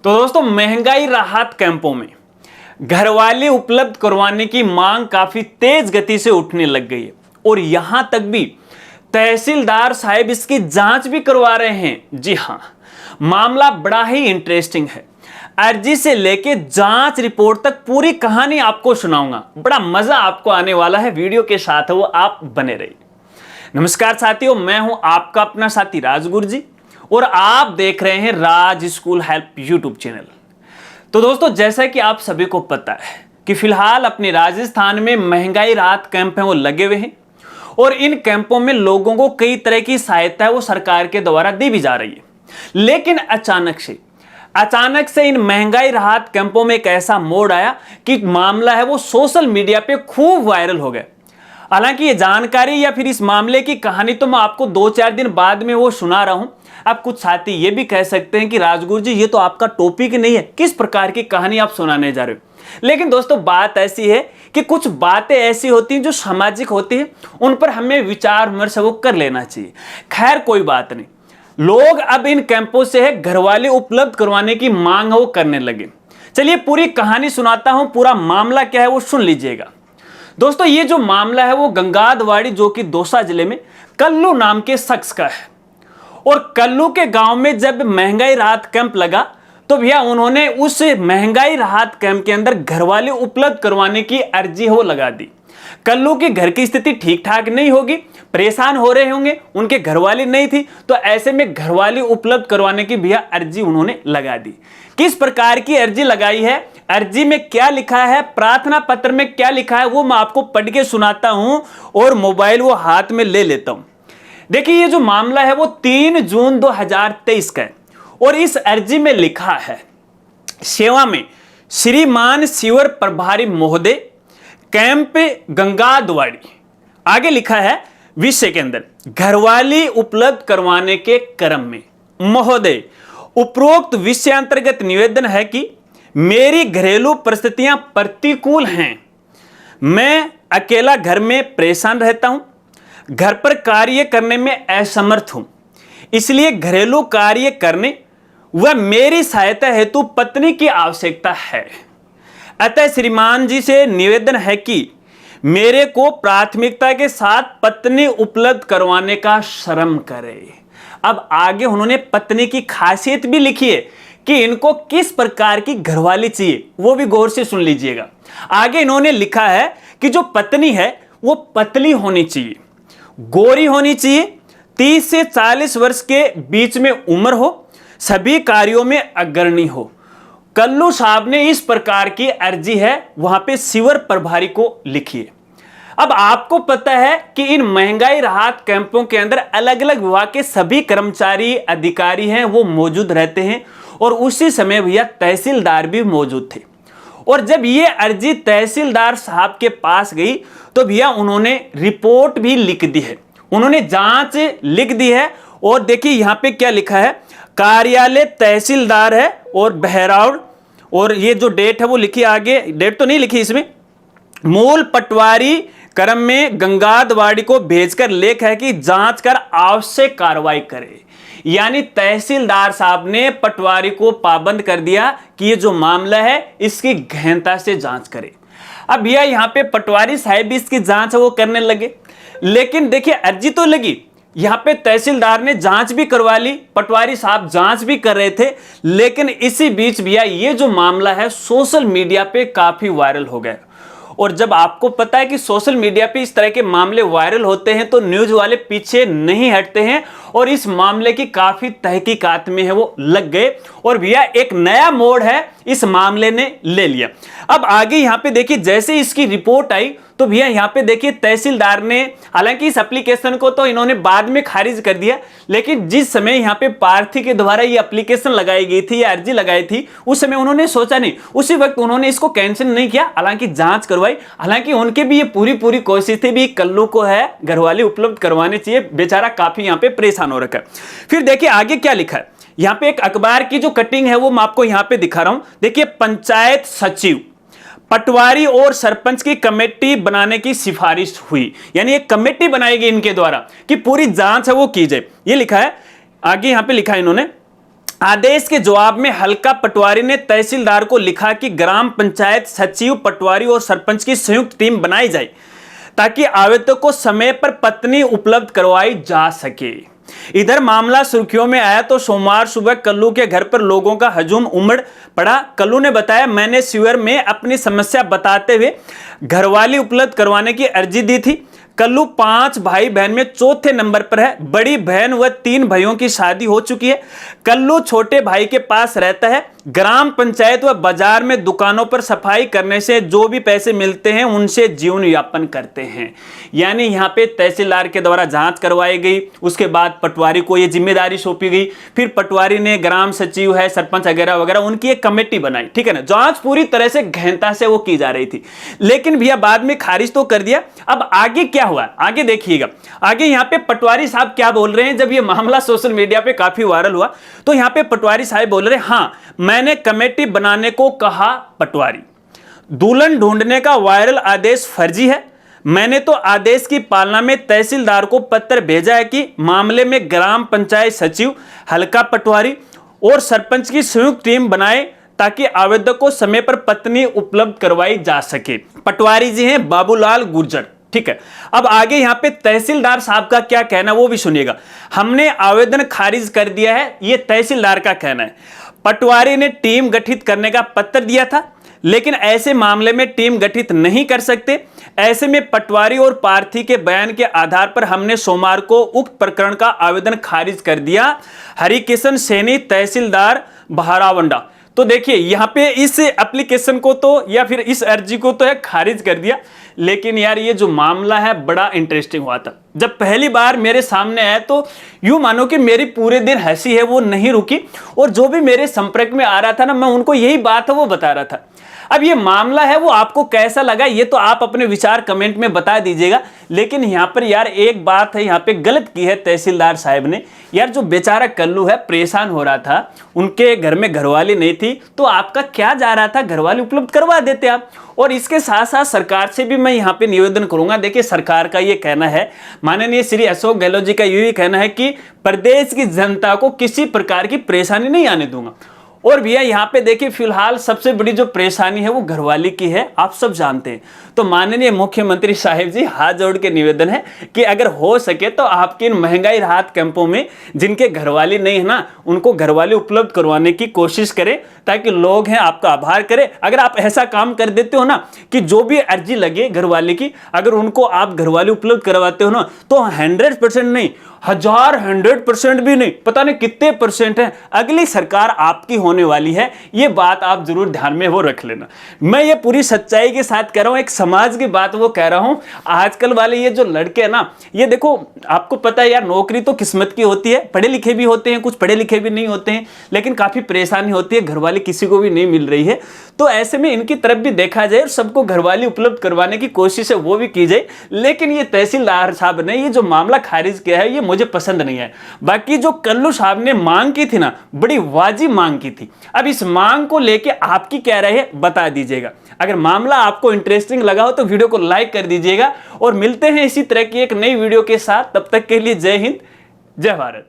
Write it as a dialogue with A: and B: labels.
A: तो दोस्तों, महंगाई राहत कैंपों में घरवाली उपलब्ध करवाने की मांग काफी तेज गति से उठने लग गई है और यहां तक भी तहसीलदार साहब इसकी जांच भी करवा रहे हैं। जी हां, मामला बड़ा ही इंटरेस्टिंग है। अर्जी से लेके जांच रिपोर्ट तक पूरी कहानी आपको सुनाऊंगा। बड़ा मजा आपको आने वाला है। वीडियो के साथ वो आप बने रहिए। नमस्कार साथियों, मैं हूं आपका अपना साथी राजगुरु जी और आप देख रहे हैं राज स्कूल हेल्प यूट्यूब चैनल। तो दोस्तों, जैसा कि आप सभी को पता है कि फिलहाल अपने राजस्थान में महंगाई राहत कैंप हैं वो लगे हुए हैं और इन कैंपों में लोगों को कई तरह की सहायता है वो सरकार के द्वारा दी भी जा रही है। लेकिन अचानक से इन महंगाई राहत कैंपों में एक ऐसा मोड़ आया कि मामला है वो सोशल मीडिया पे खूब वायरल हो गया। हालांकि ये जानकारी या फिर इस मामले की कहानी तो मैं आपको 2-4 दिन बाद में वो सुना रहा हूं। अब कुछ साथी ये भी कह सकते हैं कि राजगुरु जी, ये तो आपका टॉपिक नहीं है, किस प्रकार की कहानी आप सुनाने जा रहे हो। लेकिन दोस्तों, बात ऐसी है कि कुछ बातें ऐसी होती हैं जो सामाजिक होती हैं, उन पर हमें विचार विमर्श वो कर लेना चाहिए। खैर, कोई बात नहीं। लोग अब इन कैंपों से है घरवाली उपलब्ध करवाने की मांग वो करने लगे। चलिए पूरी कहानी सुनाता हूं। पूरा मामला क्या है वो सुन लीजिएगा। दोस्तों, ये जो मामला है वो गंगादवाड़ी, जो कि दौसा जिले में कल्लू नाम के शख्स का है। और कल्लू के गांव में जब महंगाई राहत कैंप लगा तो भैया उन्होंने उस महंगाई राहत कैंप के अंदर घरवाली उपलब्ध करवाने की अर्जी वो लगा दी। कल्लू की घर की स्थिति ठीक ठाक नहीं होगी, परेशान हो रहे होंगे, उनके घरवाली नहीं थी, तो ऐसे में घरवाली उपलब्ध करवाने की भैया अर्जी उन्होंने लगा दी। किस प्रकार की अर्जी लगाई है, अर्जी में क्या लिखा है, प्रार्थना पत्र में क्या लिखा है, वो मैं आपको पढ़ के सुनाता हूं और मोबाइल वो हाथ में ले लेता हूं। देखिए, ये जो मामला है वो 3 जून 2023 का है और इस अर्जी में लिखा है, सेवा में श्रीमान सीवर प्रभारी महोदय, कैंप गंगादवाड़ी। आगे लिखा है विषय के अंदर, घरवाली उपलब्ध करवाने के क्रम में महोदय, उपरोक्त विषय अंतर्गत निवेदन है कि मेरी घरेलू परिस्थितियां प्रतिकूल हैं। मैं अकेला घर में परेशान रहता हूं, घर पर कार्य करने में असमर्थ हूं, इसलिए घरेलू कार्य करने व मेरी सहायता हेतु पत्नी की आवश्यकता है। अतः श्रीमान जी से निवेदन है कि मेरे को प्राथमिकता के साथ पत्नी उपलब्ध करवाने का श्रम करे। अब आगे उन्होंने पत्नी की खासियत भी लिखी है कि इनको किस प्रकार की घरवाली चाहिए, वो भी गौर से सुन लीजिएगा। आगे इन्होंने लिखा है कि जो पत्नी है वो पतली होनी चाहिए, गोरी होनी चाहिए, 30 से 40 वर्ष के बीच में उम्र हो, सभी कार्यों में अग्रणी हो। कल्लू साहब ने इस प्रकार की अर्जी है वहां पे सीवर प्रभारी को लिखी है। अब आपको पता है कि इन महंगाई राहत कैंपों के अंदर अलग अलग विभाग के सभी कर्मचारी अधिकारी हैं वो मौजूद रहते हैं और उसी समय भैया तहसीलदार भी मौजूद थे। और जब ये अर्जी तहसीलदार साहब के पास गई तो भैया उन्होंने रिपोर्ट भी लिख दी है, उन्होंने जांच लिख दी है। और देखिए यहां पे क्या लिखा है, कार्यालय तहसीलदार है और बहराउड़, और ये जो डेट है वो लिखी, आगे डेट तो नहीं लिखी इसमें, मूल पटवारी क्रम में गंगादवाड़ी को भेजकर लेख है कि जांच कर आवश्यक कार्रवाई करे। यानी तहसीलदार साहब ने पटवारी को पाबंद कर दिया कि ये जो मामला है इसकी गहनता से जांच करे। अब भैया यहाँ पे पटवारी साहब भी इसकी जांच वो करने लगे। लेकिन देखिए, अर्जी तो लगी, यहाँ पे तहसीलदार ने जांच भी करवा ली, पटवारी साहब जांच भी कर रहे थे। लेकिन इसी बीच भैया ये जो मामला है सोशल मीडिया पे काफी वायरल हो गया। और जब आपको पता है कि सोशल मीडिया पे इस तरह के मामले वायरल होते हैं तो न्यूज वाले पीछे नहीं हटते हैं और इस मामले की काफी तहकीकात में है वो लग गए और भैया एक नया मोड़ है इस मामले ने ले लिया। अब आगे यहाँ पे देखिए, जैसे इसकी रिपोर्ट आई तो भैया यहाँ पे देखिए तहसीलदार ने, हालांकि इस एप्लीकेशन को तो इन्होंने बाद में खारिज कर दिया, लेकिन जिस समय यहाँ पे पार्थी के द्वारा ये एप्लीकेशन लगाई गई थी या अर्जी लगाई थी उस समय उन्होंने सोचा नहीं, उसी वक्त उन्होंने इसको कैंसिल नहीं किया, हालांकि जांच करवाई। हालांकि उनके भी ये पूरी कोशिश थी भी कल्लू को है घरवाली उपलब्ध करवानी चाहिए, बेचारा काफी यहाँ पे परेशान हो रखा है। फिर देखिए आगे क्या लिखा है, यहाँ पे एक अखबार की जो कटिंग है वो मैं आपको यहाँ पे दिखा रहा हूं। देखिए, पंचायत सचिव, पटवारी और सरपंच की कमेटी बनाने की सिफारिश हुई, यानी एक कमेटी बनाई गई इनके द्वारा कि पूरी जांच है वो की जाए। ये लिखा है, आगे यहां पे लिखा है इन्होंने, आदेश के जवाब में हल्का पटवारी ने तहसीलदार को लिखा कि ग्राम पंचायत सचिव, पटवारी और सरपंच की संयुक्त टीम बनाई जाए ताकि आवेदक को समय पर पत्नी उपलब्ध करवाई जा सके। इधर मामला सुर्खियों में आया तो सोमवार सुबह कल्लू के घर पर लोगों का हजूम उमड़ पड़ा। कल्लू ने बताया, मैंने शिविर में अपनी समस्या बताते हुए घरवाली उपलब्ध करवाने की अर्जी दी थी। कल्लू 5 भाई बहन में चौथे नंबर पर है। बड़ी बहन व 3 भाइयों की शादी हो चुकी है। कल्लू छोटे भाई के पास रहता है। ग्राम पंचायत व बाजार में दुकानों पर सफाई करने से जो भी पैसे मिलते हैं उनसे जीवन यापन करते हैं। यानी यहाँ पे तहसीलदार के द्वारा जांच करवाई गई, उसके बाद पटवारी को ये जिम्मेदारी सौंपी गई, फिर पटवारी ने ग्राम सचिव है, सरपंच वगैरह वगैरह उनकी एक कमेटी बनाई, ठीक है ना। जांच पूरी तरह से गहनता से वो की जा रही थी, लेकिन भैया बाद में खारिज तो कर दिया। अब आगे क्या हुआ, आगे देखिएगा। आगे यहाँ पे पटवारी साहब क्या बोल रहे हैं, जब ये मामला सोशल मीडिया पे काफी वायरल हुआ तो यहाँ पे पटवारी साहब बोल रहे हैं, हाँ मैंने कमेटी बनाने को कहा। पटवारी, दुल्हन ढूंढने का वायरल आदेश फर्जी है। मैंने तो आदेश की पालना में तहसीलदार को पत्र भेजा है कि मामले में ग्राम पंचायत सचिव, हल्का पटवारी और सरपंच की संयुक्त टीम बनाए ताकि आवेदक को समय पर पत्नी उपलब्ध करवाई जा सके। पटवारी जी हैं बाबूलाल गुर्जर, ठीक है। अब आगे यहां पे तहसीलदार साहब का क्या कहना वो भी सुनिएगा। हमने आवेदन खारिज कर दिया है, ये तहसीलदार का कहना है। पटवारी ने टीम गठित करने का पत्र दिया था, लेकिन ऐसे मामले में टीम गठित नहीं कर सकते। ऐसे में पटवारी और प्रार्थी के बयान के आधार पर हमने सोमवार को उक्त प्रकरण का आवेदन खारिज कर दिया। हरिकिशन सैनी, तहसीलदार बहारावंडा। तो देखिए यहाँ पे इस एप्लीकेशन को तो या फिर इस अर्जी को तो है खारिज कर दिया, लेकिन यार ये जो मामला है बड़ा इंटरेस्टिंग हुआ था। जब पहली बार मेरे सामने आया तो यूं मानो कि मेरी पूरे दिन हंसी है वो नहीं रुकी, और जो भी मेरे संपर्क में आ रहा था ना, मैं उनको यही बात है वो बता रहा था। अब ये मामला है वो आपको कैसा लगा ये तो आप अपने विचार कमेंट में बता दीजिएगा। लेकिन यहाँ पर यार एक बात है, यहाँ पे गलत की है तहसीलदार साहब ने। यार जो बेचारा कल्लू है परेशान हो रहा था, उनके घर में घरवाली नहीं थी, तो आपका क्या जा रहा था, घरवाली उपलब्ध करवा देते आप। और इसके साथ साथ सरकार से भी मैं यहाँ पे निवेदन करूंगा। देखिए सरकार का ये कहना है, माननीय श्री अशोक गहलोत जी का यही कहना है कि प्रदेश की जनता को किसी प्रकार की परेशानी नहीं आने दूंगा। और भैया यहाँ पे देखिए फिलहाल सबसे बड़ी जो परेशानी है वो घरवाली की है, आप सब जानते हैं। तो माननीय मुख्यमंत्री साहिब जी हाथ जोड़ के निवेदन है कि अगर हो सके तो आपके इन महंगाई राहत कैंपों में जिनके घरवाली नहीं है ना, उनको घरवाली उपलब्ध करवाने की कोशिश करें, ताकि लोग हैं आपका आभार करें। अगर आप ऐसा काम कर देते हो ना कि जो भी अर्जी लगे घरवाली की, अगर उनको आप घरवाली उपलब्ध करवाते हो ना, तो 100% नहीं, 100% भी नहीं, पता नहीं कितने परसेंट है, अगली सरकार आपकी होने वाली है। ये बात आप जरूर ध्यान में वो रख लेना। मैं ये पूरी सच्चाई के साथ कह रहा हूं, एक समाज की बात वो कह रहा हूं। आजकल वाले ये जो लड़के हैं ना, ये देखो आपको पता है यार, नौकरी तो किस्मत की होती है, पढ़े लिखे भी होते हैं, कुछ पढ़े लिखे भी नहीं होते हैं, लेकिन काफी परेशानी होती है, घरवाली किसी को भी नहीं मिल रही है। तो ऐसे में इनकी तरफ भी देखा जाए और सबको घरवाली उपलब्ध करवाने की कोशिश है वो भी की जाए। लेकिन ये तहसीलदार साहब ने ये जो मामला खारिज किया है ये मुझे पसंद नहीं है। बाकी जो कल्लू साहब ने मांग की थी ना, बड़ी वाजिब मांग की थी। अब इस मांग को लेके आपकी क्या राय है बता दीजिएगा। अगर मामला आपको इंटरेस्टिंग लगा हो तो वीडियो को लाइक कर दीजिएगा, और मिलते हैं इसी तरह की एक नई वीडियो के साथ। तब तक के लिए जय हिंद, जय भारत।